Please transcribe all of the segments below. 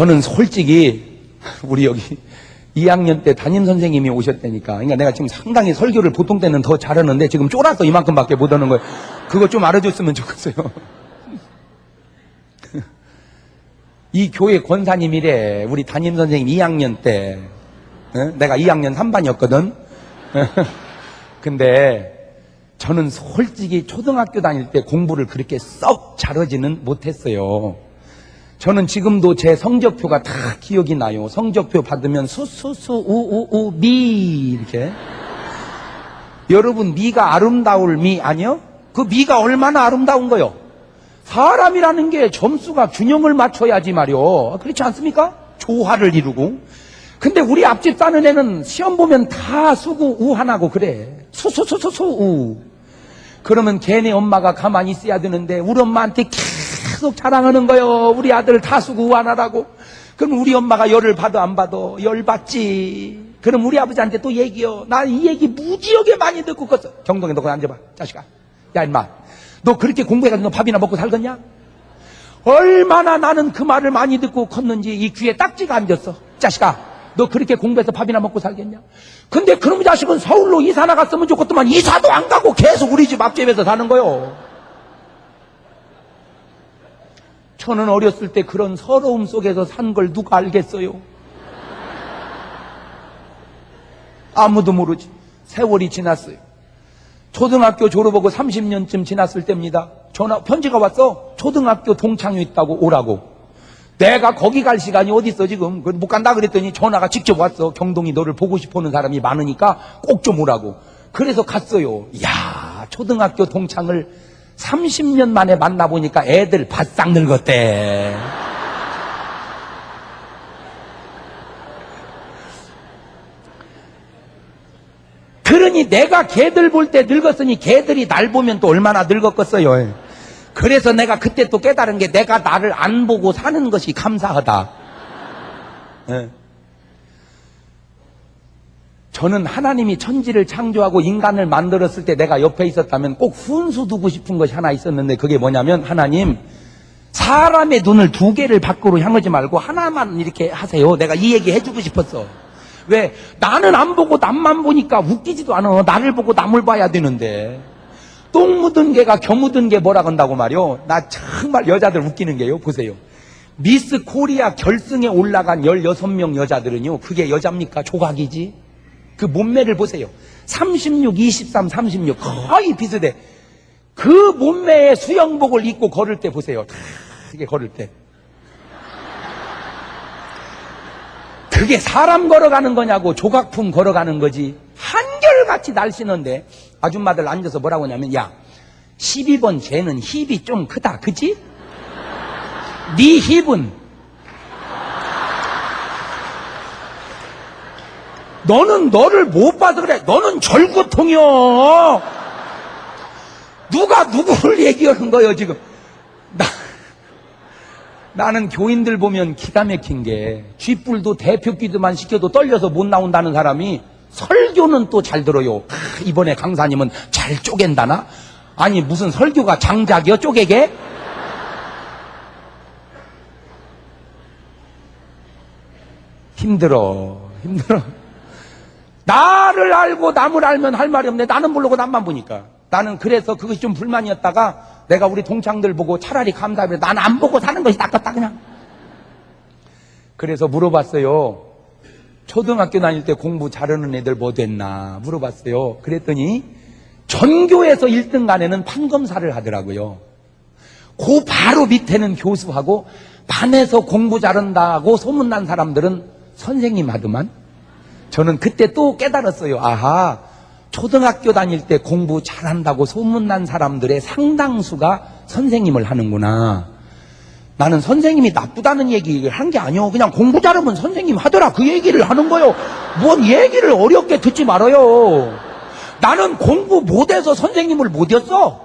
저는 솔직히 우리 여기 2학년 때 담임 선생님이 오셨다니까. 그러니까 내가 지금 상당히 설교를 보통 때는 더 잘하는데 지금 쫄아서 이만큼밖에 못 하는 거예요. 그거 좀 알아줬으면 좋겠어요. 이 교회 권사님이래. 우리 담임 선생님 2학년 때. 내가 2학년 3반이었거든. 근데 저는 솔직히 초등학교 다닐 때 공부를 그렇게 썩 잘하지는 못했어요. 저는 지금도 제 성적표가 다 기억이 나요. 성적표 받으면 수수수 미 이렇게. 여러분 미가 아름다울 미 아니요? 그 미가 얼마나 아름다운 거요? 사람이라는 게 점수가 균형을 맞춰야지 말이요. 그렇지 않습니까? 조화를 이루고. 근데 우리 앞집 사는 애는 시험 보면 다 수구 우 하나고 그래. 수수수수수 그러면 걔네 엄마가 가만히 있어야 되는데 우리 엄마한테 계속 자랑하는 거요. 우리 아들 다수고 우하나라고. 그럼 우리 엄마가 열을 받아 안 받아? 열 받지. 그럼 우리 아버지한테 또 얘기요. 나 이 얘기 무지하게 많이 듣고 컸어. 경동에 너 거기 앉아봐. 자식아. 야 임마. 너 그렇게 공부해가지고 너 밥이나 먹고 살겠냐? 얼마나 나는 그 말을 많이 듣고 컸는지 이 귀에 딱지가 앉았어. 자식아. 너 그렇게 공부해서 밥이나 먹고 살겠냐? 근데 그놈의 자식은 서울로 이사 나갔으면 좋겠더만 이사도 안 가고 계속 우리 집 앞집에서 사는 거요. 저는 어렸을 때 그런 서러움 속에서 산 걸 누가 알겠어요? 아무도 모르지. 세월이 지났어요. 초등학교 졸업하고 30년쯤 지났을 때입니다. 편지가 왔어. 초등학교 동창회 있다고 오라고. 내가 거기 갈 시간이 어디 있어 지금. 못 간다 그랬더니 전화가 직접 왔어. 경동이 너를 보고 싶어하는 사람이 많으니까 꼭 좀 오라고. 그래서 갔어요. 이야, 초등학교 동창을 30년 만에 만나보니까 애들 바싹 늙었대. 그러니 내가 걔들 볼 때 늙었으니 걔들이 날 보면 또 얼마나 늙었겠어요. 그래서 내가 그때 또 깨달은 게 내가 나를 안 보고 사는 것이 감사하다. 저는 하나님이 천지를 창조하고 인간을 만들었을 때 내가 옆에 있었다면 꼭 훈수 두고 싶은 것이 하나 있었는데 그게 뭐냐면 하나님 사람의 눈을 두 개를 밖으로 향하지 말고 하나만 이렇게 하세요. 내가 이 얘기 해주고 싶었어. 왜? 나는 안 보고 남만 보니까 웃기지도 않아. 나를 보고 남을 봐야 되는데 똥 묻은 개가 겨 묻은 개 뭐라 건다고 말이요. 나 정말 여자들 웃기는 게요. 보세요. 미스 코리아 결승에 올라간 16명 여자들은요. 그게 여자입니까? 조각이지. 그 몸매를 보세요. 36, 23, 36 거의 비슷해. 그 몸매의 수영복을 입고 걸을 때 보세요. 이게 걸을 때. 그게 사람 걸어가는 거냐고 조각품 걸어가는 거지. 한결같이 날씬한데 아줌마들 앉아서 뭐라고 하냐면 야 12번 쟤는 힙이 좀 크다 그치? 네 힙은 너는 너를 못 봐서 그래. 너는 절구통이여. 누가 누구를 얘기하는 거예요 지금. 나는 교인들 보면 기가 막힌 게 쥐뿔도 대표 기도만 시켜도 떨려서 못 나온다는 사람이 설교는 또 잘 들어요. 이번에 강사님은 잘 쪼갠다나? 아니 무슨 설교가 장작이요 쪼개게? 힘들어. 나를 알고 남을 알면 할 말이 없네. 나는 모르고 남만 보니까. 나는 그래서 그것이 좀 불만이었다가 내가 우리 동창들 보고 차라리 감사하면 나는 안 보고 사는 것이 낫겠다 그냥. 그래서 물어봤어요. 초등학교 다닐 때 공부 잘하는 애들 뭐 됐나 물어봤어요. 그랬더니 전교에서 1등 간에는 판검사를 하더라고요. 그 바로 밑에는 교수하고 반에서 공부 잘한다고 소문난 사람들은 선생님 하더만. 저는 그때 또 깨달았어요. 아하, 초등학교 다닐 때 공부 잘한다고 소문난 사람들의 상당수가 선생님을 하는구나. 나는 선생님이 나쁘다는 얘기를 한 게 아니요. 그냥 공부 잘하면 선생님 하더라. 그 얘기를 하는 거요. 뭔 얘기를 어렵게 듣지 말아요. 나는 공부 못해서 선생님을 못했어.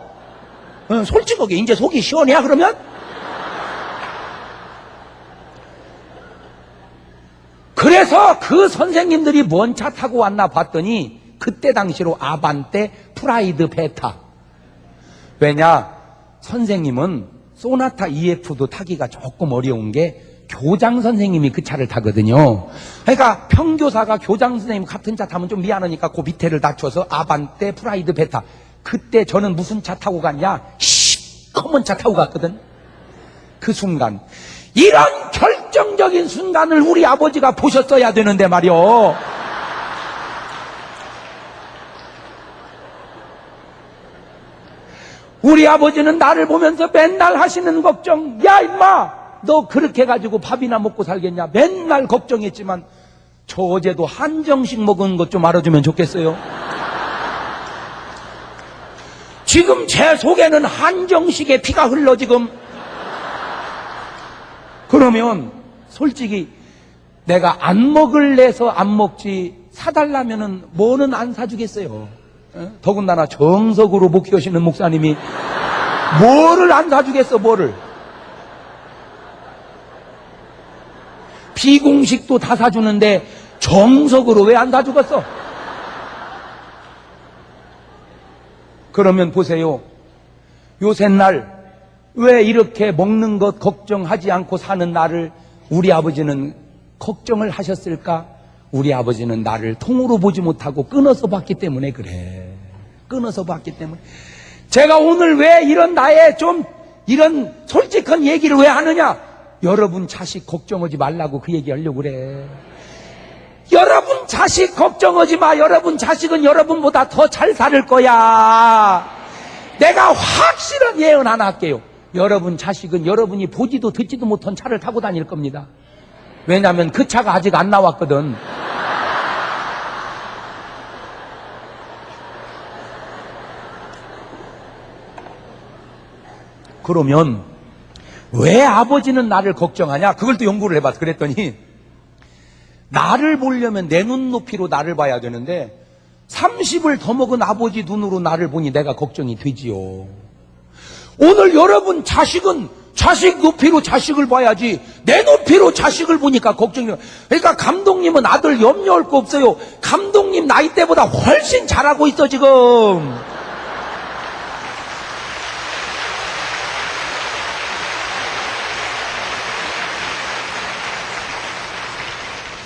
솔직하게 이제 속이 시원해 그러면? 그래서 그 선생님들이 뭔 차 타고 왔나 봤더니 그때 당시로 아반떼, 프라이드, 베타. 왜냐? 선생님은 소나타 EF도 타기가 조금 어려운 게 교장 선생님이 그 차를 타거든요. 그러니까 평교사가 교장 선생님 같은 차 타면 좀 미안하니까 그 밑에를 낮춰서 아반떼, 프라이드, 베타. 그때 저는 무슨 차 타고 갔냐? 시커먼 차 타고 갔거든. 그 순간, 이런 결정적인 순간을 우리 아버지가 보셨어야 되는데 말이요. 우리 아버지는 나를 보면서 맨날 하시는 걱정, 야 임마 너 그렇게 해가지고 밥이나 먹고 살겠냐, 맨날 걱정했지만 저 어제도 한정식 먹은 것 좀 알아주면 좋겠어요. 지금 제 속에는 한정식의 피가 흘러 지금. 그러면 솔직히 내가 안 먹을래서 안 먹지 사달라면은 뭐는 안 사주겠어요. 더군다나 정석으로 목회하시는 목사님이 뭐를 안 사주겠어. 뭐를. 비공식도 다 사주는데 정석으로 왜 안 사주겠어? 그러면 보세요. 요새날 왜 이렇게 먹는 것 걱정하지 않고 사는 나를 우리 아버지는 걱정을 하셨을까? 우리 아버지는 나를 통으로 보지 못하고 끊어서 봤기 때문에 그래. 끊어서 봤기 때문에. 제가 오늘 왜 이런 나의 좀 이런 솔직한 얘기를 왜 하느냐? 여러분 자식 걱정하지 말라고 그 얘기 하려고 그래. 여러분 자식 걱정하지 마. 여러분 자식은 여러분보다 더 잘 살 거야. 내가 확실한 예언 하나 할게요. 여러분 자식은 여러분이 보지도 듣지도 못한 차를 타고 다닐 겁니다. 왜냐하면 그 차가 아직 안 나왔거든. 그러면 왜 아버지는 나를 걱정하냐? 그걸 또 연구를 해봤어. 그랬더니 나를 보려면 내 눈높이로 나를 봐야 되는데 30을 더 먹은 아버지 눈으로 나를 보니 내가 걱정이 되지요. 오늘 여러분 자식은 자식 높이로 자식을 봐야지 내 높이로 자식을 보니까 걱정이. 그러니까 감독님은 아들 염려할 거 없어요. 감독님 나이 때보다 훨씬 잘하고 있어 지금.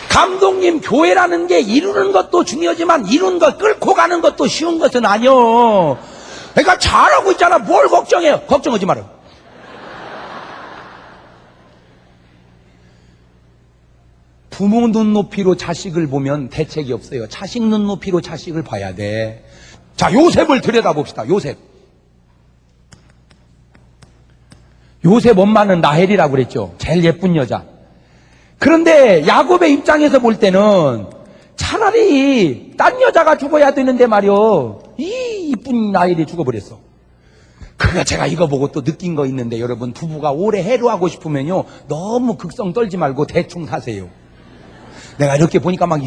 감독님 교회라는 게 이루는 것도 중요하지만 이루는 것 끌고 가는 것도 쉬운 것은 아니요. 그러니까 잘하고 있잖아. 뭘 걱정해요. 걱정하지 마라. 부모 눈높이로 자식을 보면 대책이 없어요. 자식 눈높이로 자식을 봐야 돼. 자, 요셉을 들여다봅시다. 요셉 엄마는 라헬이라고 그랬죠. 제일 예쁜 여자. 그런데 야곱의 입장에서 볼 때는 차라리 딴 여자가 죽어야 되는데 말이요. 이 이쁜 라헬이 죽어버렸어. 그러니까 제가 이거 보고 또 느낀 거 있는데 여러분 부부가 오래 해로하고 싶으면요. 너무 극성 떨지 말고 대충 사세요. 내가 이렇게 보니까 막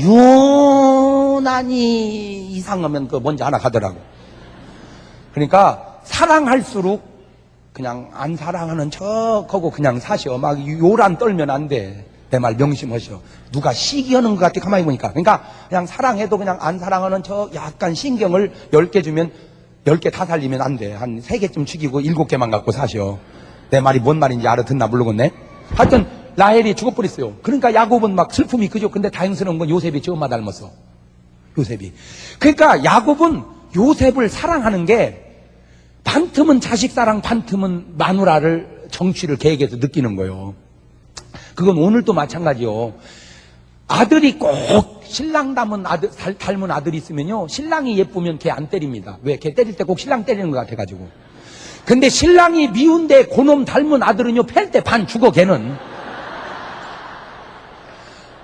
유난히 이상하면 그 뭔지 하나 가더라고. 그러니까 사랑할수록 그냥 안 사랑하는 척하고 그냥 사셔. 막 요란 떨면 안 돼. 내 말 명심하셔. 누가 시기하는 것 같아 가만히 보니까. 그러니까 그냥 사랑해도 그냥 안 사랑하는 척 약간 신경을 10개 주면 10개 다 살리면 안 돼. 한 3개쯤 죽이고 7개만 갖고 사셔. 내 말이 뭔 말인지 알아듣나 모르겠네. 하여튼 라헬이 죽어버렸어요. 그러니까 야곱은 막 슬픔이 그죠. 근데 다행스러운 건 요셉이 저 엄마 닮았어. 요셉이. 그러니까 야곱은 요셉을 사랑하는 게 반틈은 자식 사랑, 반틈은 마누라를 정취를 계획해서 느끼는 거예요. 그건 오늘도 마찬가지요. 아들이 꼭 신랑 닮은 아들이 있으면요. 신랑이 예쁘면 걔 안 때립니다. 왜? 걔 때릴 때 꼭 신랑 때리는 것 같아가지고. 근데 신랑이 미운데 그놈 닮은 아들은요. 팰 때 반 죽어 걔는.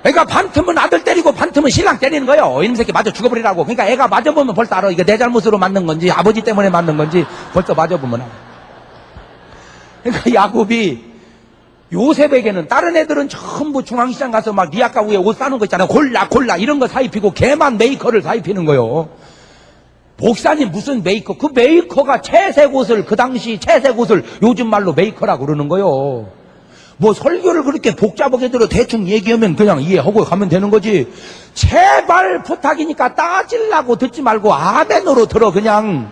그러니까 반틈은 아들 때리고 반틈은 신랑 때리는 거예요. 이놈 새끼 맞아 죽어버리라고. 그러니까 애가 맞아보면 벌써 알아. 이게 내 잘못으로 맞는 건지 아버지 때문에 맞는 건지 벌써 맞아보면 알아. 그러니까 야곱이 요셉에게는 다른 애들은 전부 중앙시장 가서 막 리아카 위에 옷 사는 거 있잖아요. 골라 이런 거 사입히고 걔만 메이커를 사입히는 거예요. 목사님 무슨 메이커? 그 메이커가 채색 옷을 그 당시 채색 옷을 요즘 말로 메이커라고 그러는 거예요. 뭐 설교를 그렇게 복잡하게 들어 대충 얘기하면 그냥 이해하고 가면 되는 거지. 제발 부탁이니까 따질라고 듣지 말고 아멘으로 들어 그냥.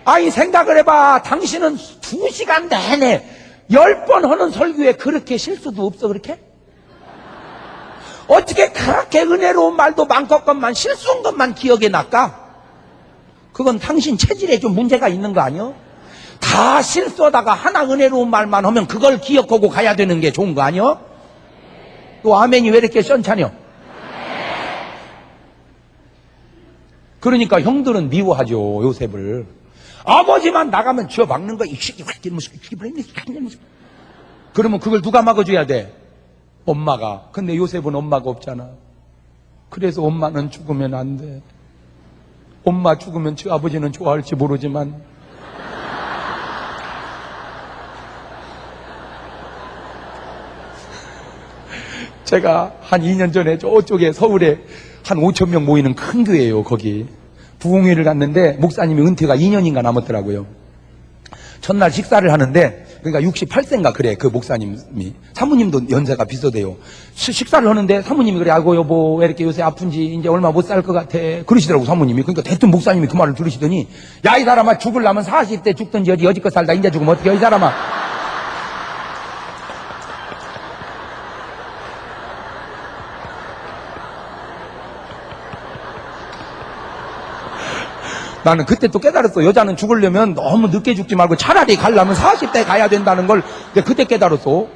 아니 생각을 해봐. 당신은 2시간 내내 10번 하는 설교에 그렇게 실수도 없어, 그렇게? 어떻게 그렇게 은혜로운 말도 많겠건만 실수한 것만 기억에 날까? 그건 당신 체질에 좀 문제가 있는 거 아니요? 다 실수하다가 하나 은혜로운 말만 하면 그걸 기억하고 가야 되는 게 좋은 거 아니요? 또 아멘이 왜 이렇게 션찬혀? 그러니까 형들은 미워하죠, 요셉을. 아버지만 나가면 쥐어 막는 거야. 그러면 그걸 누가 막아줘야 돼? 엄마가. 근데 요셉은 엄마가 없잖아. 그래서 엄마는 죽으면 안 돼. 엄마 죽으면 저 아버지는 좋아할지 모르지만 제가 한 2년 전에 저쪽에 서울에 한 5천 명 모이는 큰 교회예요. 거기 부흥회를 갔는데 목사님이 은퇴가 2년인가 남았더라고요. 첫날 식사를 하는데, 그러니까 68세인가 그래, 그 목사님이. 사모님도 연세가 비슷해요. 식사를 하는데 사모님이 그래, 아이고 여보 왜 이렇게 요새 아픈지 이제 얼마 못 살 것 같아 그러시더라고, 사모님이. 그러니까 대뜸 목사님이 그 말을 들으시더니, 야 이 사람아, 죽으려면 40대 죽든지 여지껏 살다 이제 죽으면 어떡해 이 사람아. 나는 그때 또 깨달았어. 여자는 죽으려면 너무 늦게 죽지 말고 차라리 가려면 40대 가야 된다는 걸 그때 깨달았어.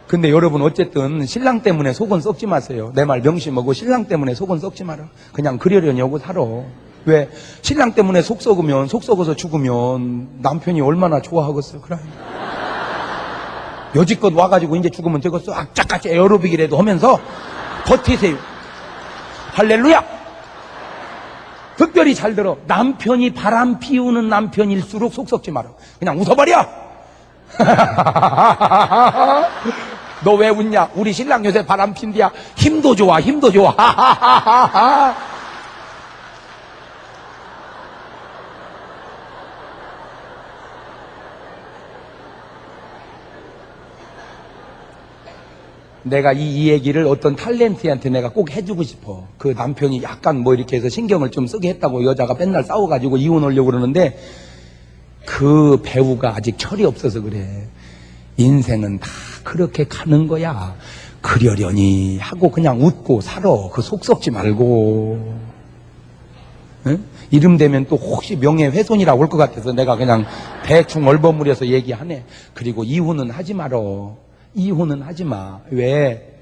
근데 여러분, 어쨌든 신랑 때문에 속은 썩지 마세요. 내 말 명심하고 신랑 때문에 속은 썩지 마라. 그냥 그러려니 하고 살아. 왜? 신랑 때문에 속 썩어서 죽으면 남편이 얼마나 좋아하겠어요. 그래. 여지껏 와가지고 이제 죽으면 되겠어. 악착같이 에어로빅이라도 하면서 버티세요. 할렐루야! 특별히 잘 들어. 남편이 바람 피우는 남편일수록 속 썩지 마라. 그냥 웃어버려! 너 왜 웃냐? 우리 신랑 요새 바람 핀디야. 힘도 좋아, 힘도 좋아. 내가 이 얘기를 어떤 탤런트한테 내가 꼭 해주고 싶어. 그 남편이 약간 뭐 이렇게 해서 신경을 좀 쓰게 했다고 여자가 맨날 싸워가지고 이혼하려고 그러는데, 그 배우가 아직 철이 없어서 그래. 인생은 다 그렇게 가는 거야. 그러려니 하고 그냥 웃고 살아. 그 속 썩지 말고. 응? 이름 되면 또 혹시 명예훼손이라고 올 것 같아서 내가 그냥 대충 얼버무려서 얘기하네. 그리고 이혼은 하지 말어. 이혼은 하지 마. 왜?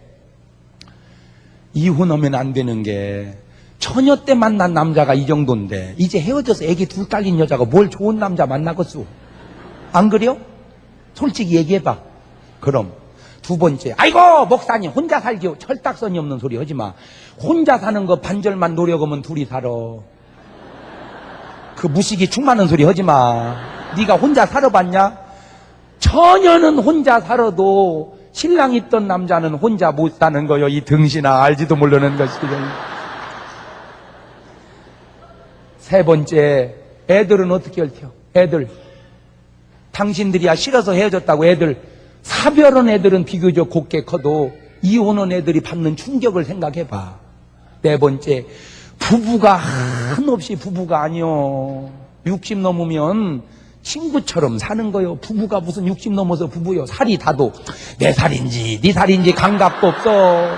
이혼하면 안 되는 게, 처녀 때 만난 남자가 이 정도인데 이제 헤어져서 애기 둘 딸린 여자가 뭘 좋은 남자 만나겠어? 안 그래요? 솔직히 얘기해봐. 그럼 두 번째, 아이고 목사님 혼자 살기요. 철딱선이 없는 소리 하지 마. 혼자 사는 거 반절만 노력하면 둘이 살아. 그 무식이 충만한 소리 하지 마. 네가 혼자 살아봤냐? 처녀는 혼자 살아도 신랑 있던 남자는 혼자 못 사는 거요. 이 등신아, 알지도 모르는 것이. 세 번째, 애들은 어떻게 얽혀? 애들. 당신들이야 싫어서 헤어졌다고 애들. 사별한 애들은 비교적 곱게 커도 이혼한 애들이 받는 충격을 생각해봐. 네 번째, 부부가 한없이 부부가 아니요. 60 넘으면 친구처럼 사는 거요. 부부가 무슨 60 넘어서 부부요. 살이 다도 내 살인지 네 살인지 감각도 없어.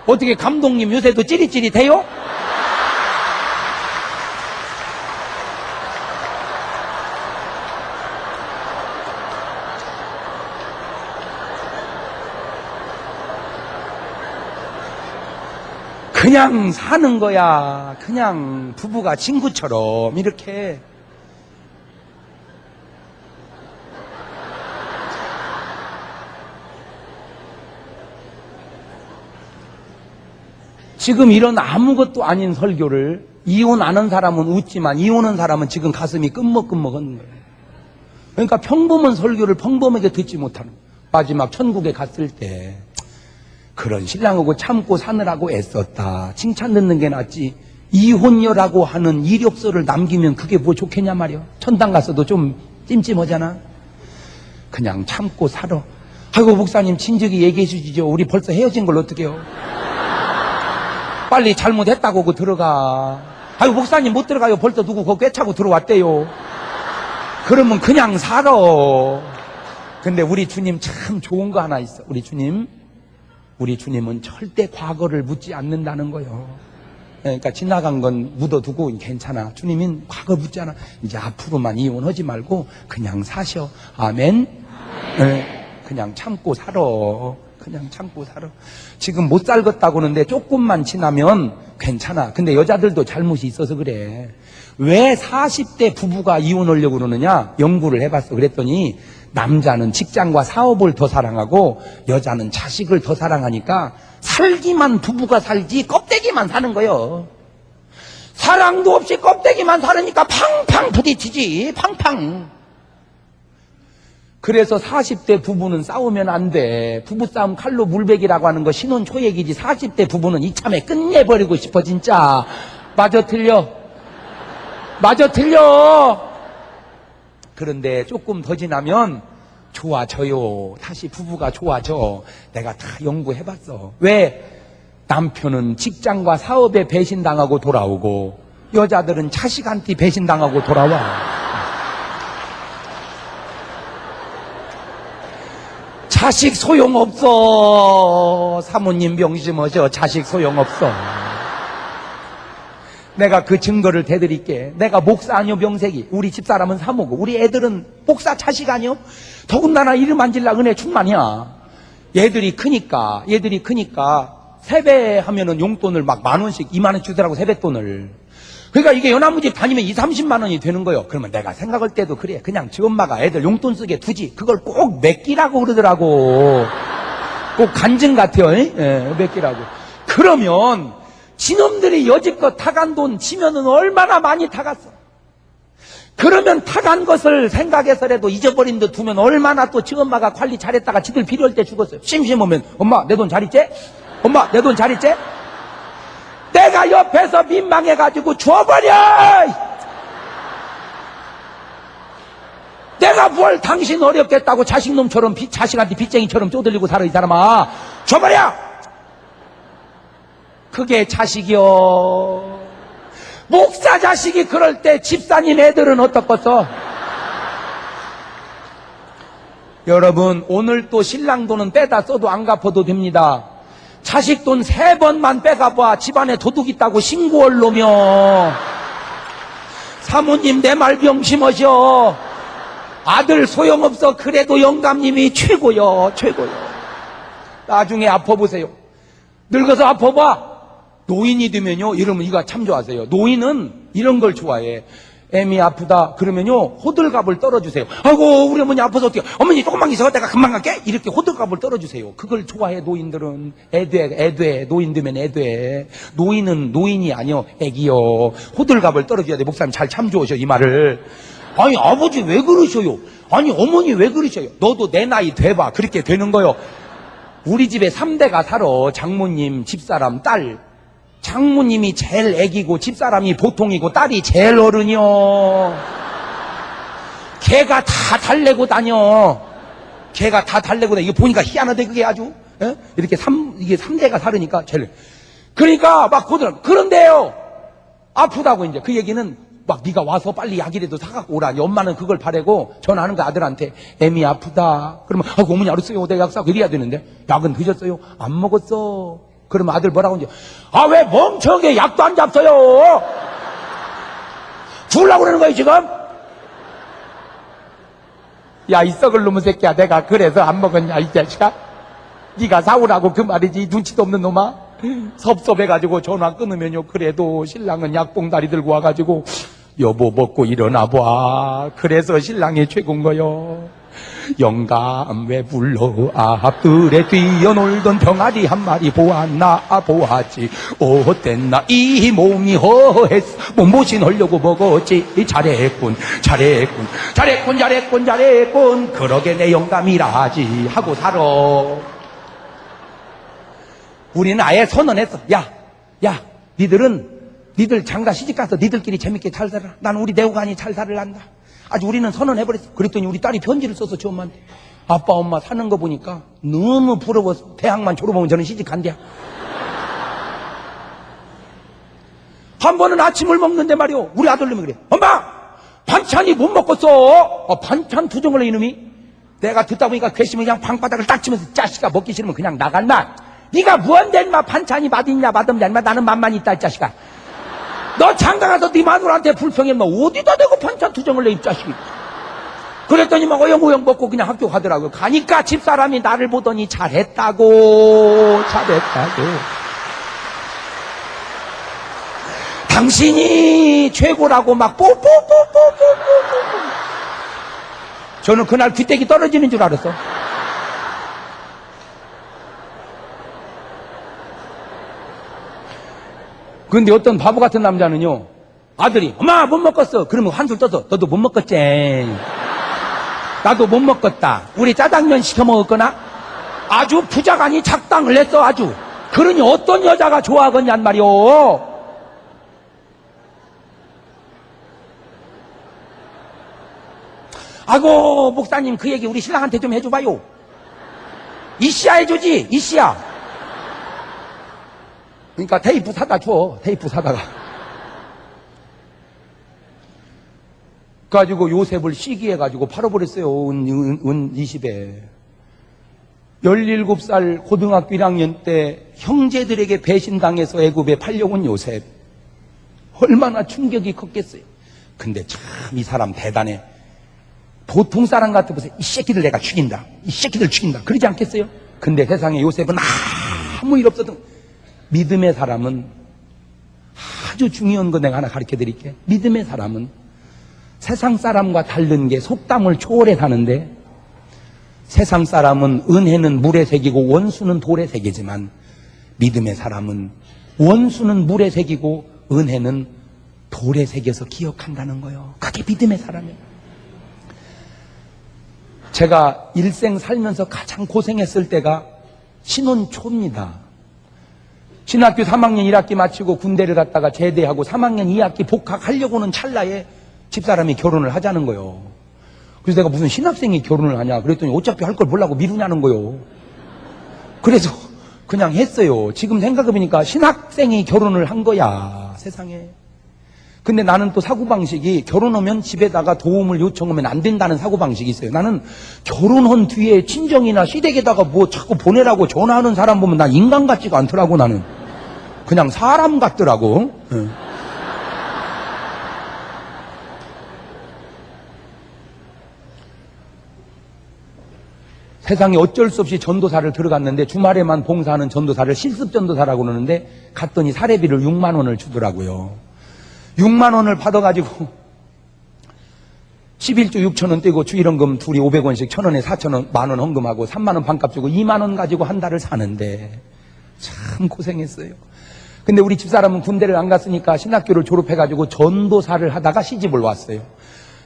어떻게 감독님 요새도 찌릿찌릿해요? 그냥 사는 거야. 그냥 부부가 친구처럼 이렇게. 지금 이런 아무것도 아닌 설교를 이혼 안 한 사람은 웃지만 이혼한 사람은 지금 가슴이 끔먹끔먹한 거예요. 그러니까 평범한 설교를 평범하게 듣지 못하는 거예요. 마지막 천국에 갔을 때 그런 신랑하고 참고 사느라고 애썼다. 칭찬 듣는 게 낫지. 이혼녀라고 하는 이력서를 남기면 그게 뭐 좋겠냐 말이야. 천당 가서도 좀 찜찜하잖아. 그냥 참고 살아. 아이고 목사님 진즉이 얘기해 주시죠. 우리 벌써 헤어진 걸 어떡해요. 빨리 잘못했다고 그 들어가. 아유, 목사님 못 들어가요. 벌써 누구 그거 꿰차고 들어왔대요. 그러면 그냥 살아. 근데 우리 주님 참 좋은 거 하나 있어. 우리 주님은 절대 과거를 묻지 않는다는 거예요. 그러니까 지나간 건 묻어두고 괜찮아. 주님은 과거 묻지 않아. 이제 앞으로만 이혼하지 말고 그냥 사셔. 아멘. 네, 그냥 참고 살아. 그냥 참고 살아. 지금 못 살겠다고 하는데 조금만 지나면 괜찮아. 근데 여자들도 잘못이 있어서 그래. 왜 40대 부부가 이혼하려고 그러느냐? 연구를 해봤어. 그랬더니 남자는 직장과 사업을 더 사랑하고 여자는 자식을 더 사랑하니까 살기만 부부가 살지 껍데기만 사는 거예요. 사랑도 없이 껍데기만 사니까 팡팡 부딪히지. 팡팡. 그래서 40대 부부는 싸우면 안 돼. 부부싸움 칼로 물베기라고 하는 거 신혼 초얘기지. 40대 부부는 이참에 끝내버리고 싶어 진짜. 맞아 틀려? 맞아 틀려? 그런데 조금 더 지나면 좋아져요. 다시 부부가 좋아져. 내가 다 연구해봤어. 왜? 남편은 직장과 사업에 배신당하고 돌아오고 여자들은 자식한테 배신당하고 돌아와. 자식 소용없어. 사모님 명심하셔. 자식 소용없어. 내가 그 증거를 대드릴게. 내가 목사 아니요 명색이. 우리 집사람은 사모고 우리 애들은 목사 자식 아니요. 더군다나 이름 안 질라 은혜 충만이야. 얘들이 크니까 세배하면은 용돈을 막 10,000원씩 20,000원 주더라고. 세뱃돈을. 그러니까 이게 연합무집 다니면 20-30만 원이 되는 거예요. 그러면 내가 생각할 때도 그래. 그냥 지 엄마가 애들 용돈 쓰게 두지. 그걸 꼭 맡기라고 그러더라고. 꼭 간증 같아요. 예, 맡기라고. 그러면 지놈들이 여지껏 타간 돈 치면은 얼마나 많이 타갔어. 그러면 타간 것을 생각해서라도 잊어버린 데 두면 얼마나 또 지 엄마가 관리 잘했다가 지들 필요할 때 죽었어요. 심심하면 엄마 내 돈 잘 있지? 엄마 내 돈 잘 있지? 내가 옆에서 민망해가지고 줘버려! 내가 뭘 당신 어렵겠다고 자식놈처럼 자식한테 빚쟁이처럼 쪼들리고 살아 이 사람아. 줘버려! 그게 자식이요. 목사 자식이 그럴 때 집사님 애들은 어떻겠어? 여러분 오늘 또 신랑 돈은 빼다 써도 안 갚아도 됩니다. 자식 돈 3번만 빼가봐. 집안에 도둑 있다고 신고할 놈이요. 사모님 내 말 명심하셔. 아들 소용없어. 그래도 영감님이 최고요. 최고요. 나중에 아파보세요. 늙어서 아파봐. 노인이 되면요 이러면 이거 참 좋아하세요. 노인은 이런 걸 좋아해. 애미 아프다 그러면요 호들갑을 떨어주세요. 아이고 우리 어머니 아파서 어떡해. 어머니 조금만 있어 내가 금방 갈게. 이렇게 호들갑을 떨어주세요. 그걸 좋아해 노인들은. 애돼 노인 되면 애돼. 노인은 노인이 아니요 애기요. 호들갑을 떨어줘야 돼. 목사님 잘 참조하셔 이 말을. 아니 아버지 왜 그러셔요. 아니 어머니 왜 그러셔요. 너도 내 나이 돼봐. 그렇게 되는 거요. 우리 집에 3대가 살아. 장모님 집사람 딸. 장모님이 제일 애기고 집사람이 보통이고 딸이 제일 어른이요. 걔가 다 달래고 다녀. 걔가 다 달래고 다녀. 이거 보니까 희한하대 그게 아주. 에? 이렇게 이게 3대가 살으니까 제일. 그러니까 막 그런데요. 아프다고 이제 그 얘기는 막 네가 와서 빨리 약이라도 사갖고 오라. 엄마는 그걸 바라고 전화하는 거 아들한테. 애미 아프다. 그러면 아이고 어머니 알았어요. 내가 약 사고 이래야 되는데. 약은 드셨어요? 안 먹었어. 그러면 아들 뭐라고 이제 아 왜 멍청하게 약도 안 잡어요? 죽으려고 그러는 거예요 지금? 야 이 썩을 놈의 새끼야. 내가 그래서 안 먹었냐 이 자식아? 네가 사오라고 그 말이지. 눈치도 없는 놈아. 섭섭해가지고 전화 끊으면요 그래도 신랑은 약봉다리 들고 와가지고 여보 먹고 일어나봐. 그래서 신랑이 최고인 거요. 영감 왜 불러 앞들에 뛰어놀던 병아리 한 마리 보았나 보았지. 어땠나 이 몸이 허했어. 몸보신 하려고 먹었지. 잘했군 그러게 내 영감이라지 하고 살아. 우리는 아예 선언했어. 야 니들 장가 시집가서 니들끼리 재밌게 잘 살아. 난 우리 내후관이 잘 살을란다. 아주 우리는 선언해버렸어. 그랬더니 우리 딸이 편지를 써서 지 엄마한테 아빠 엄마 사는 거 보니까 너무 부러워서 대학만 졸업하면 저는 시집 간대야. 한 번은 아침을 먹는데 말이오. 우리 아들놈이 그래. 엄마! 반찬이 못 먹겠어. 반찬 투정을 해, 이놈이. 내가 듣다 보니까 괘씸히 그냥 방바닥을 딱 치면서 자식아 먹기 싫으면 그냥 나갈마. 네가 뭔데 인마 반찬이 맛있냐 맛없냐 인마 나는 맛만 있다 이 자식아. 너 장가 가서 네 마누라한테 불평해 뭐 어디다 대고 반찬 투정을 내 이 자식이. 그랬더니 막 어영어영 먹고 그냥 학교 가더라고요. 가니까 집사람이 나를 보더니 잘했다고. 당신이 최고라고 막 뽀뽀뽀뽀뽀뽀뽀. 저는 그날 귀때기 떨어지는 줄 알았어. 근데 어떤 바보 같은 남자는요, 아들이 엄마 못 먹겠어. 그러면 한술 떠서 너도 못 먹겠지. 나도 못 먹겠다. 우리 짜장면 시켜 먹었거나 아주 부자간이 작당을 했어 아주. 그러니 어떤 여자가 좋아하겠냔 말이오. 아고 목사님 그 얘기 우리 신랑한테 좀 해줘봐요. 이씨야 해주지 이씨야. 그러니까 테이프 사다 줘. 테이프 사다가 가지고 요셉을 시기해가지고 팔아버렸어요. 은 20에 17살 고등학교 1학년 때 형제들에게 배신당해서 애굽에 팔려온 요셉. 얼마나 충격이 컸겠어요. 근데 참 이 사람 대단해. 보통 사람 같으면서 이 새끼들 내가 죽인다. 이 새끼들 죽인다. 그러지 않겠어요? 근데 세상에 요셉은 아무 일 없었던. 믿음의 사람은 아주 중요한 거 내가 하나 가르쳐 드릴게. 믿음의 사람은 세상 사람과 다른 게 속담을 초월해 사는데, 세상 사람은 은혜는 물에 새기고 원수는 돌에 새기지만 믿음의 사람은 원수는 물에 새기고 은혜는 돌에 새겨서 기억한다는 거예요. 그게 믿음의 사람이에요. 제가 일생 살면서 가장 고생했을 때가 신혼 초입니다. 신학교 3학년 1학기 마치고 군대를 갔다가 제대하고 3학년 2학기 복학하려고는 찰나에 집사람이 결혼을 하자는 거예요. 그래서 내가 무슨 신학생이 결혼을 하냐 그랬더니 어차피 할 걸 몰라고 미루냐는 거예요. 그래서 그냥 했어요. 지금 생각해보니까 신학생이 결혼을 한 거야 세상에. 근데 나는 또 사고방식이 결혼하면 집에다가 도움을 요청하면 안 된다는 사고방식이 있어요. 나는 결혼한 뒤에 친정이나 시댁에다가 뭐 자꾸 보내라고 전화하는 사람 보면 난 인간 같지가 않더라고. 나는 그냥 사람 같더라고. 세상에 어쩔 수 없이 전도사를 들어갔는데 주말에만 봉사하는 전도사를 실습전도사라고 그러는데 갔더니 사례비를 6만 원을 주더라고요. 6만 원을 받아가지고 11주 6천 원 떼고 주일헌금 둘이 500원씩 1,000원에 4,000원 만원 헌금하고 3만 원 반값 주고 2만 원 가지고 한 달을 사는데 참 고생했어요. 근데 우리 집사람은 군대를 안 갔으니까 신학교를 졸업해가지고 전도사를 하다가 시집을 왔어요.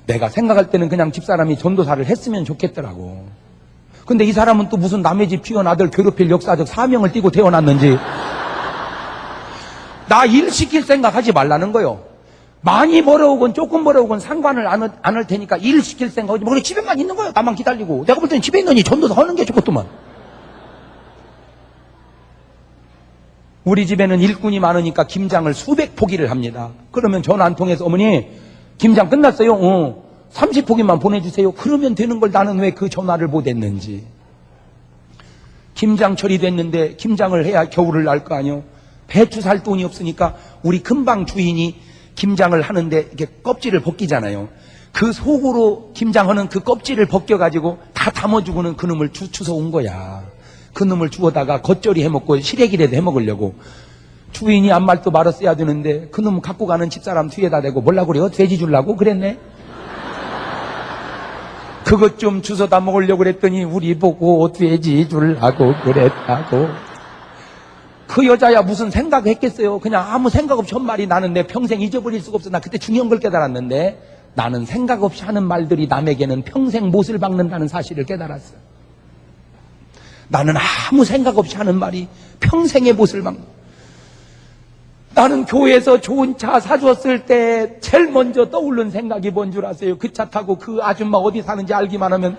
내가 생각할 때는 그냥 집사람이 전도사를 했으면 좋겠더라고. 근데 이 사람은 또 무슨 남의 집 튀어나온 아들 괴롭힐 역사적 사명을 띠고 태어났는지 나 일 시킬 생각 하지 말라는 거요. 많이 벌어오건 조금 벌어오건 상관을 안 할 테니까 일 시킬 생각 하지. 뭐 그래 집에만 있는 거예요. 나만 기다리고. 내가 볼 때는 집에 있느니 전도사 하는 게 좋겠더만. 우리 집에는 일꾼이 많으니까 김장을 수백 포기를 합니다. 그러면 전화 한 통해서 어머니 김장 끝났어요. 30포기만 보내주세요. 그러면 되는 걸 나는 왜 그 전화를 못했는지. 김장철이 됐는데 김장을 해야 겨울을 날 거 아니요. 배추 살 돈이 없으니까 우리 금방 주인이 김장을 하는데 이렇게 껍질을 벗기잖아요. 그 속으로 김장하는 그 껍질을 벗겨가지고 다 담아주고는 그놈을 주워온 거야. 그놈을 주워다가 겉절이 해먹고 시래기라도 해먹으려고. 주인이 아무 말도 말았어야 되는데 그놈 갖고 가는 집사람 뒤에다 대고 뭐라고 그래요? 돼지 주려고 그랬네? 그것 좀 주워다 먹으려고 그랬더니 우리 보고 돼지 주려고 그랬다고. 그 여자야 무슨 생각했겠어요? 그냥 아무 생각 없이 한 말이 나는 내 평생 잊어버릴 수가 없어. 나 그때 중요한 걸 깨달았는데 나는 생각 없이 하는 말들이 남에게는 평생 못을 박는다는 사실을 깨달았어. 나는 아무 생각 없이 하는 말이 평생의 못을 박는. 나는 교회에서 좋은 차 사줬을 때 제일 먼저 떠오른 생각이 뭔 줄 아세요? 그 차 타고 그 아줌마 어디 사는지 알기만 하면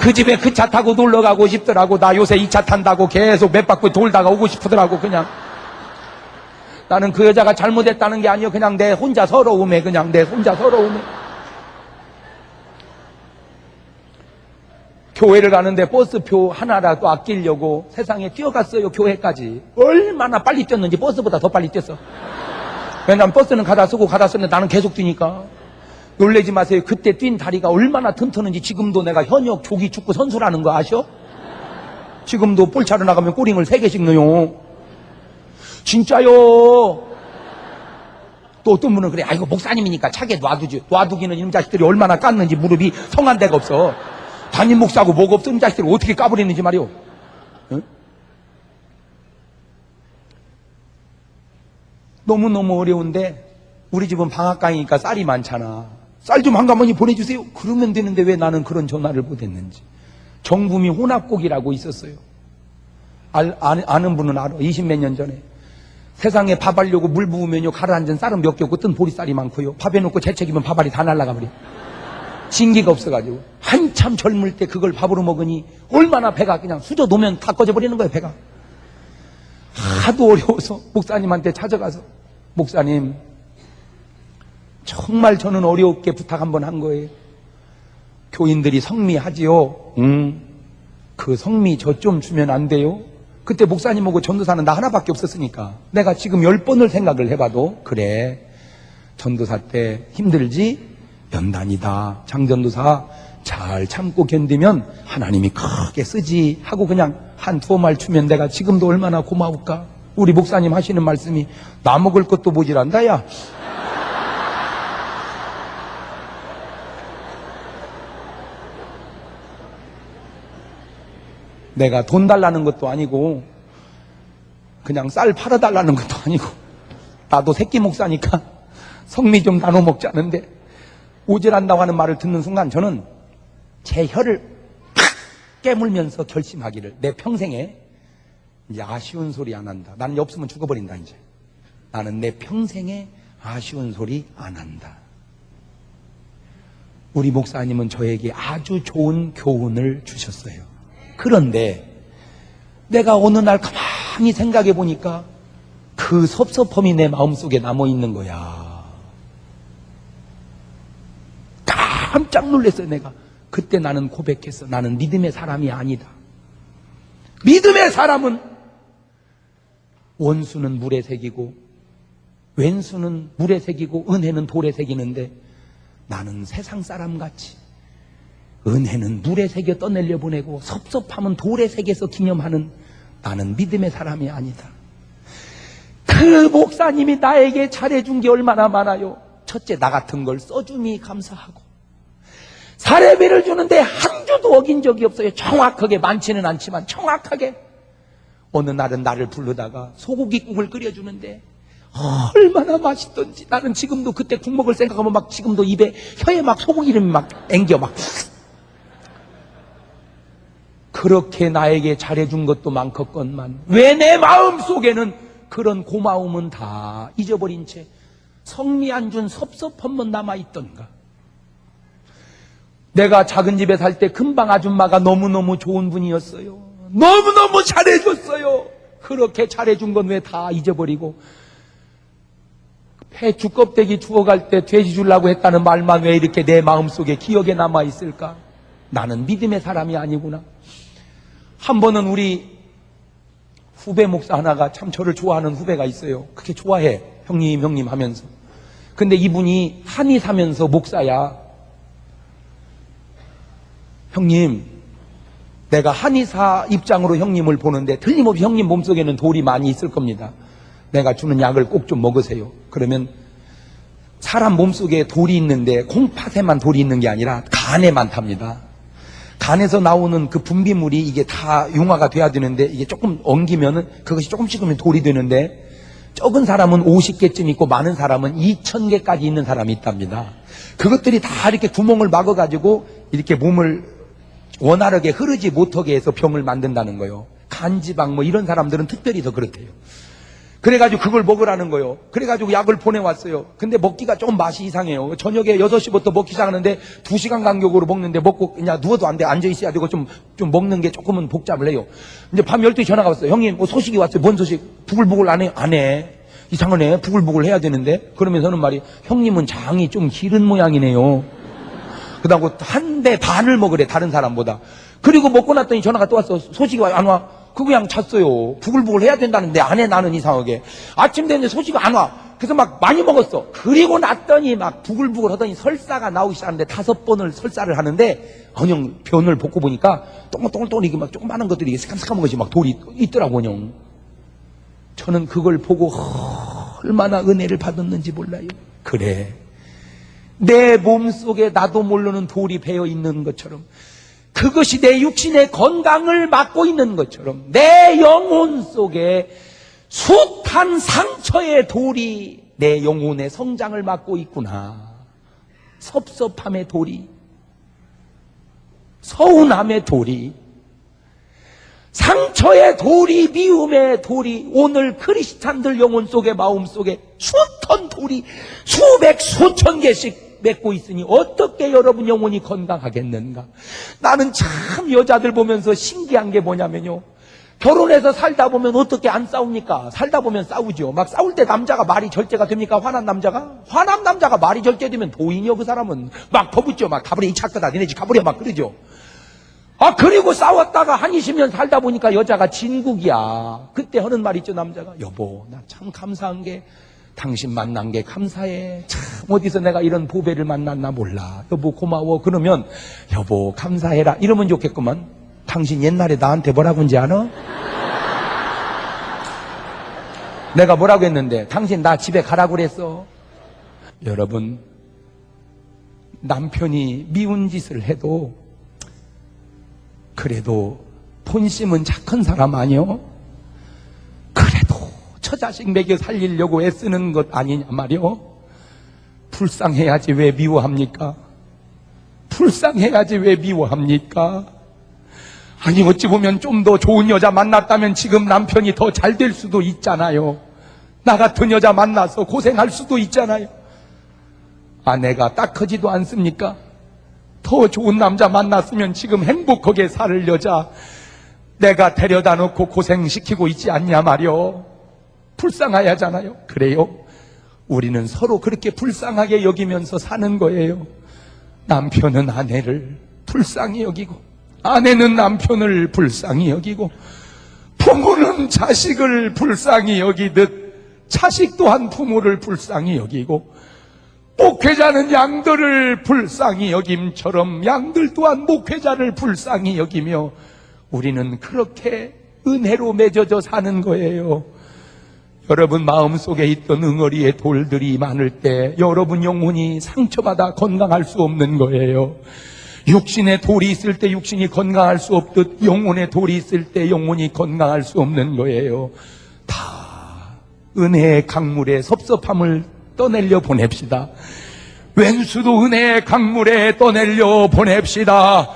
그 집에 그 차 타고 놀러 가고 싶더라고. 나 요새 이 차 탄다고 계속 몇 바퀴 돌다가 오고 싶더라고. 그냥 나는 그 여자가 잘못했다는 게 아니요. 그냥 내 혼자 서러움에, 그냥 내 혼자 서러움에. 교회를 가는데 버스표 하나라도 아끼려고 세상에 뛰어갔어요. 교회까지. 얼마나 빨리 뛰었는지 버스보다 더 빨리 뛰었어. 왜냐면 버스는 가다 쓰고 가다 쓰는데 나는 계속 뛰니까. 놀라지 마세요. 그때 뛴 다리가 얼마나 튼튼한지 지금도 내가 현역 조기 축구 선수라는 거 아셔? 지금도 볼 차로 나가면 꼬링을 3개씩 넣어요. 진짜요. 또 어떤 분은 그래, 아이고 목사님이니까 차게 놔두지. 놔두기는 이놈 자식들이 얼마나 깠는지 무릎이 성한 데가 없어. 담임 목사하고 뭐가 없어. 이놈 자식들이 어떻게 까버리는지 말이오. 응? 너무너무 어려운데 우리 집은 방앗간이니까 쌀이 많잖아. 쌀 좀 한가마니 보내주세요. 그러면 되는데 왜 나는 그런 전화를 못했는지. 정부미 혼합곡이라고 있었어요. 아는 분은 알아. 20몇 년 전에. 세상에 밥 하려고 물 부으면요 가라앉은 쌀은 몇 개 없고 뜬 보리쌀이 많고요. 밥 해놓고 재채기면 밥알이 다 날아가 버려. 진기가 없어가지고. 한참 젊을 때 그걸 밥으로 먹으니 얼마나 배가 그냥 수저 놓으면 다 꺼져버리는 거예요. 배가. 하도 어려워서 목사님한테 찾아가서 목사님 정말 저는 어렵게 부탁 한번 한 거예요. 교인들이 성미하지요. 그 성미 저 좀 주면 안 돼요? 그때 목사님하고 전도사는 나 하나밖에 없었으니까 내가 지금 10번을 생각을 해봐도 그래 전도사 때 힘들지? 연단이다. 장전도사 잘 참고 견디면 하나님이 크게 쓰지 하고 그냥 한 두어 말 주면 내가 지금도 얼마나 고마울까? 우리 목사님 하시는 말씀이 나 먹을 것도 모질한다 야. 내가 돈 달라는 것도 아니고 그냥 쌀 팔아달라는 것도 아니고 나도 새끼 목사니까 성미 좀 나눠 먹자는데 오질한다고 하는 말을 듣는 순간 저는 제 혀를 팍 깨물면서 결심하기를 내 평생에 이제 아쉬운 소리 안 한다. 나는 없으면 죽어버린다. 이제 나는 내 평생에 아쉬운 소리 안 한다. 우리 목사님은 저에게 아주 좋은 교훈을 주셨어요. 그런데 내가 어느 날 가만히 생각해 보니까 그 섭섭함이 내 마음속에 남아있는 거야. 깜짝 놀랐어요. 내가 그때 나는 고백했어. 나는 믿음의 사람이 아니다. 믿음의 사람은 원수는 물에 새기고 왼수는 물에 새기고 은혜는 돌에 새기는데 나는 세상 사람같이 은혜는 물에 새겨 떠내려 보내고 섭섭함은 돌에 새겨서 기념하는 나는 믿음의 사람이 아니다. 그 목사님이 나에게 잘해준 게 얼마나 많아요. 첫째, 나 같은 걸 써주니 감사하고 사례비를 주는데 한 주도 어긴 적이 없어요. 정확하게, 많지는 않지만 정확하게. 어느 날은 나를 부르다가 소고기국을 끓여주는데 얼마나 맛있던지. 나는 지금도 그때 국 먹을 생각하면 막 지금도 입에 혀에 막 소고기 이름이 막 앵겨 막. 그렇게 나에게 잘해준 것도 많겠건만 왜 내 마음속에는 그런 고마움은 다 잊어버린 채 성미 안 준 섭섭함만 남아있던가. 내가 작은 집에 살 때 금방 아줌마가 너무너무 좋은 분이었어요. 너무너무 잘해줬어요. 그렇게 잘해준 건 왜 다 잊어버리고 폐 주껍데기 주워갈 때 돼지 주려고 했다는 말만 왜 이렇게 내 마음속에 기억에 남아있을까? 나는 믿음의 사람이 아니구나. 한 번은 우리 후배 목사 하나가 참 저를 좋아하는 후배가 있어요. 그렇게 좋아해. 형님 하면서. 근데 이분이 한의사면서 목사야. 형님, 내가 한의사 입장으로 형님을 보는데 틀림없이 형님 몸속에는 돌이 많이 있을 겁니다. 내가 주는 약을 꼭 좀 먹으세요. 그러면 사람 몸속에 돌이 있는데 콩팥에만 돌이 있는 게 아니라 간에 많답니다. 간에서 나오는 그 분비물이 이게 다 융화가 돼야 되는데 이게 조금 엉기면은 그것이 조금씩 하면 돌이 되는데 적은 사람은 50개쯤 있고 많은 사람은 2000개까지 있는 사람이 있답니다. 그것들이 다 이렇게 구멍을 막아가지고 이렇게 몸을 원활하게 흐르지 못하게 해서 병을 만든다는 거예요. 간지방 뭐 이런 사람들은 특별히 더 그렇대요. 그래가지고 그걸 먹으라는 거예요. 그래가지고 약을 보내왔어요. 근데 먹기가 조금 맛이 이상해요. 저녁에 6시부터 먹기 시작하는데 2시간 간격으로 먹는데 먹고 그냥 누워도 안 돼. 앉아있어야 되고 좀 먹는 게 조금은 복잡을 해요. 이제 밤 12시 전화가 왔어요. 형님 뭐 소식이 왔어요. 뭔 소식? 부글부글 안 해요? 안 해. 이상하네. 부글부글 해야 되는데. 그러면서는 말이, 형님은 장이 좀 기른 모양이네요. 그다음 한 배 반을 먹으래, 다른 사람보다. 그리고 먹고 났더니 전화가 또 왔어. 소식이 안 와. 그냥 잤어요. 부글부글 해야 된다는데 안 해, 나는 이상하게. 아침 됐는데 소식이 안 와. 그래서 막 많이 먹었어. 그리고 났더니 막 부글부글 하더니 설사가 나오기 시작하는데 5번을 설사를 하는데, 그냥 변을 벗고 보니까 동글동글 이게 막 조그마한 것들이 새까만 것이 막 돌이 있더라고, 그냥. 저는 그걸 보고 얼마나 은혜를 받았는지 몰라요. 그래. 내 몸속에 나도 모르는 돌이 배어 있는 것처럼, 그것이 내 육신의 건강을 막고 있는 것처럼, 내 영혼 속에 숱한 상처의 돌이 내 영혼의 성장을 막고 있구나. 섭섭함의 돌이, 서운함의 돌이, 상처의 돌이, 미움의 돌이 오늘 크리스찬들 영혼 속에, 마음 속에 숱한 돌이 수백 수천 개씩 맺고 있으니 어떻게 여러분 영혼이 건강하겠는가? 나는 참 여자들 보면서 신기한 게 뭐냐면요, 결혼해서 살다 보면 어떻게 안 싸웁니까? 살다 보면 싸우죠. 막 싸울 때 남자가 말이 절제가 됩니까? 화난 남자가 말이 절제되면 도인이요, 그 사람은. 막 퍼붓죠. 막 가버려, 이 착하다, 니네 집 가버려, 막 그러죠. 그리고 싸웠다가 한 20년 살다 보니까 여자가 진국이야. 그때 하는 말 있죠, 남자가. 여보, 나 참 감사한 게 당신 만난 게 감사해. 참 어디서 내가 이런 보배를 만났나 몰라. 여보 고마워. 그러면 여보 감사해라 이러면 좋겠구만. 당신 옛날에 나한테 뭐라고 한지 아나? 내가 뭐라고 했는데 당신 나 집에 가라고 그랬어. 여러분, 남편이 미운 짓을 해도 그래도 본심은 착한 사람 아니요? 그래도 저 자식 먹여 살리려고 애쓰는 것 아니냐 말이요? 불쌍해야지 왜 미워합니까? 불쌍해야지 왜 미워합니까? 아니 어찌 보면 좀 더 좋은 여자 만났다면 지금 남편이 더 잘 될 수도 있잖아요. 나 같은 여자 만나서 고생할 수도 있잖아요. 아내가 딱하지도 않습니까? 더 좋은 남자 만났으면 지금 행복하게 살 여자 내가 데려다 놓고 고생시키고 있지 않냐 말이요. 불쌍해야 하잖아요. 그래요? 우리는 서로 그렇게 불쌍하게 여기면서 사는 거예요. 남편은 아내를 불쌍히 여기고, 아내는 남편을 불쌍히 여기고, 부모는 자식을 불쌍히 여기듯 자식 또한 부모를 불쌍히 여기고, 목회자는 양들을 불쌍히 여김처럼 양들 또한 목회자를 불쌍히 여기며, 우리는 그렇게 은혜로 맺어져 사는 거예요. 여러분 마음속에 있던 응어리의 돌들이 많을 때 여러분 영혼이 상처받아 건강할 수 없는 거예요. 육신에 돌이 있을 때 육신이 건강할 수 없듯 영혼에 돌이 있을 때 영혼이 건강할 수 없는 거예요. 다 은혜의 강물에 섭섭함을 떠내려 보냅시다. 왼수도 은혜의 강물에 떠내려 보냅시다.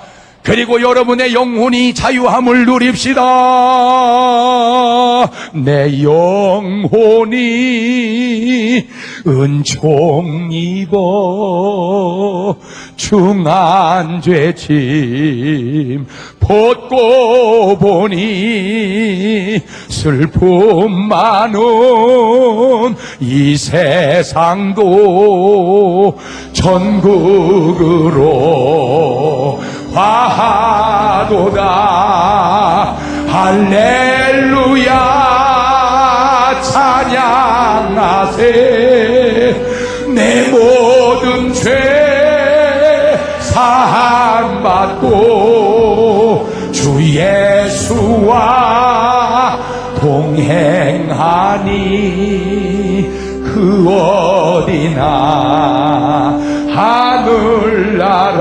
그리고 여러분의 영혼이 자유함을 누립시다. 내 영혼이 은총 입어 중한 죄짐 벗고 보니 슬픔 많은 이 세상도 천국으로 화하도다. 할렐루야 찬양하세. 내 모든 죄 사함받고 주 예수와 동행하니 그 어디나 하늘나라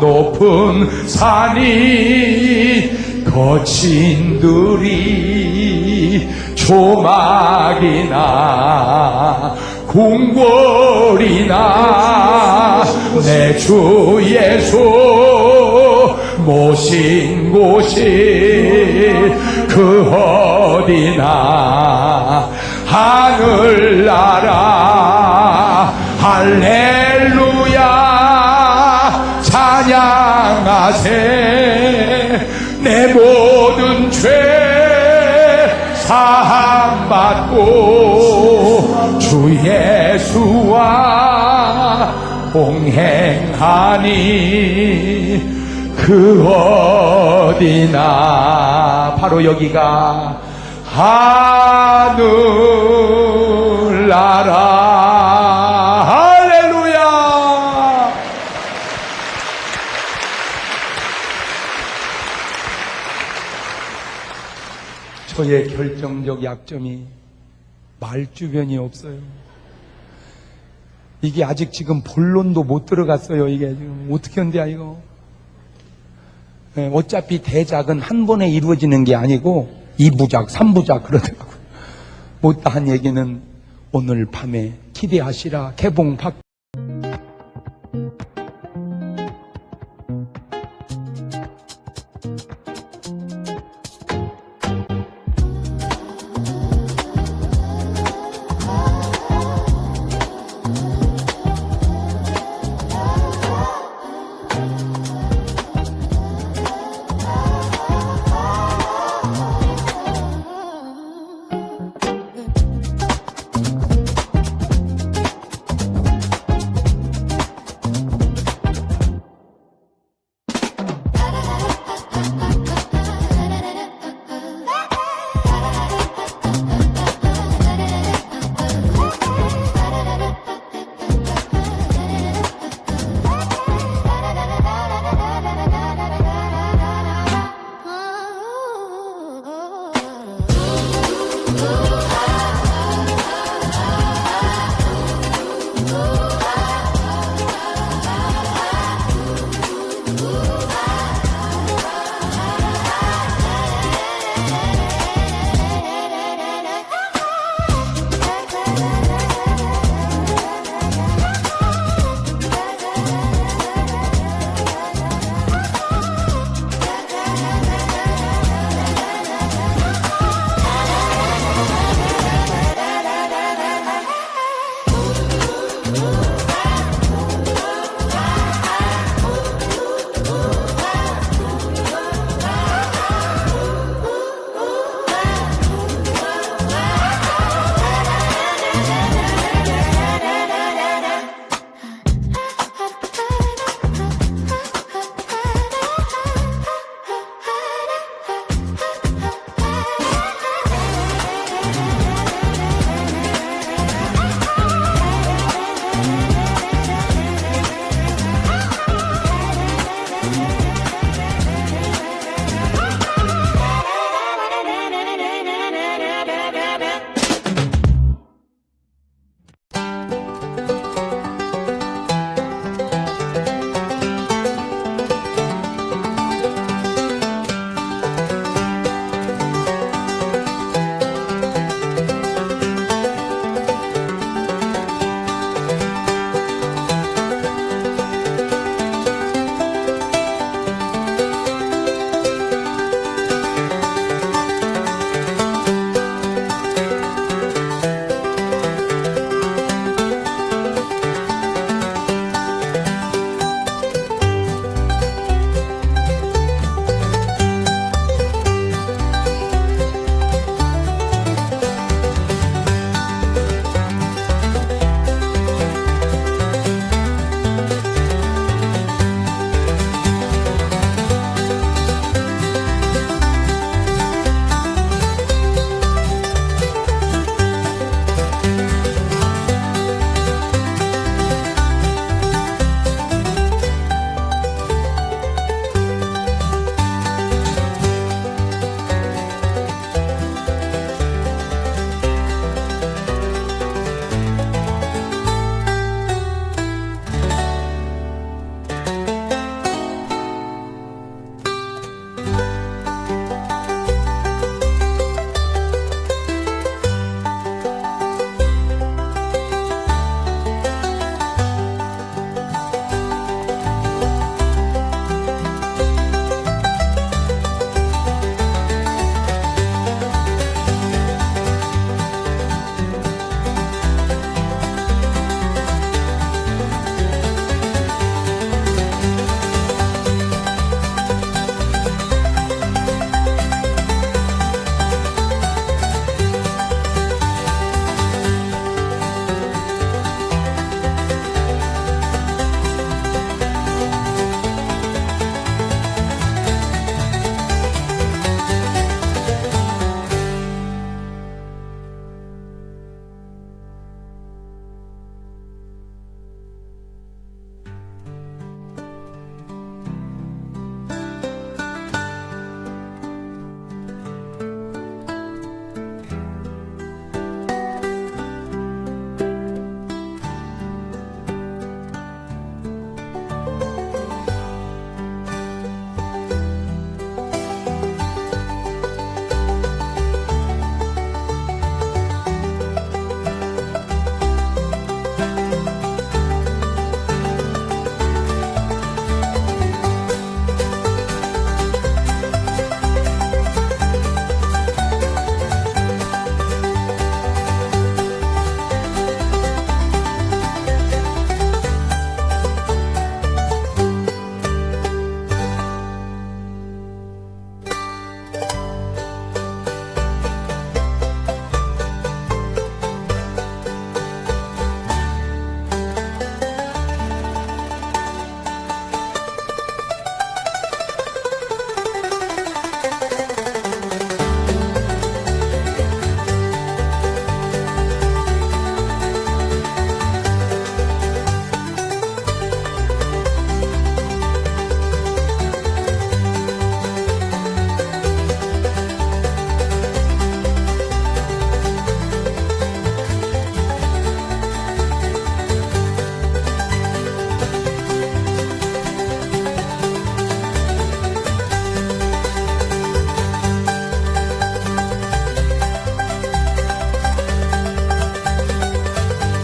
높은 산이 거친 들이 조막이나 궁궐이나 내 주 예수 모신 곳이 그 어디나 하늘나라 할렐루야 찬양하세. 내 모든 죄 사함받고 주 예수와 동행하니 그 어디나 바로 여기가 하늘나라. 할렐루야. 저의 결정적 약점이 말주변이 없어요. 이게 아직 지금 본론도 못 들어갔어요. 이게 지금 어떻게 한대야 이거. 네, 어차피 대작은 한 번에 이루어지는 게 아니고 2부작 3부작 그러더라고요. 못다한 얘기는 오늘 밤에 기대하시라. 개봉 받